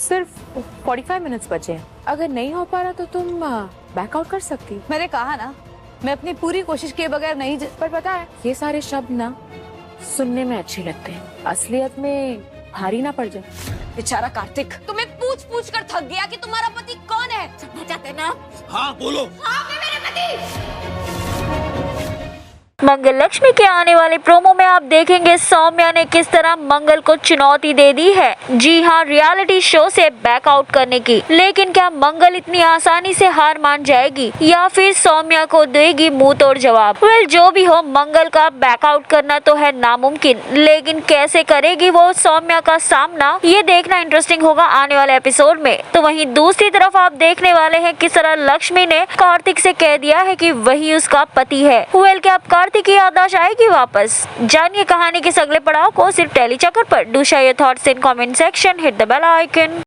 सिर्फ 45 मिनट्स बचे हैं। अगर नहीं हो पा रहा तो तुम बैकआउट कर सकती। मैंने कहा ना, मैं अपनी पूरी कोशिश किए बगैर नहीं पर पता है, ये सारे शब्द ना सुनने में अच्छे लगते हैं, असलियत में भारी ना पड़ जाए। बेचारा कार्तिक, तुम्हें पूछ पूछ कर थक गया कि तुम्हारा पति कौन है। जानना चाहते ना? हाँ बोलो। हाँ, मैं मेरे पति। मंगल लक्ष्मी के आने वाले प्रोमो में आप देखेंगे सौम्या ने किस तरह मंगल को चुनौती दे दी है। जी हाँ, रियलिटी शो से बैकआउट करने की। लेकिन क्या मंगल इतनी आसानी से हार मान जाएगी या फिर सौम्या को देगी मुंह तोड़ जवाब? वेल, जो भी हो, मंगल का बैकआउट करना तो है नामुमकिन, लेकिन कैसे करेगी वो सौम्या का सामना, ये देखना इंटरेस्टिंग होगा आने वाले एपिसोड में। तो वहीं दूसरी तरफ आप देखने वाले हैं किस तरह लक्ष्मी ने कार्तिक से कह दिया है कि वही उसका पति है। वेल, क्या अब कार्तिक की याददाश्त आएगी वापस? जानिए कहानी के इस अगले पड़ाव को सिर्फ टेली चक्कर पर। Do share your thoughts in comment section, hit the bell icon.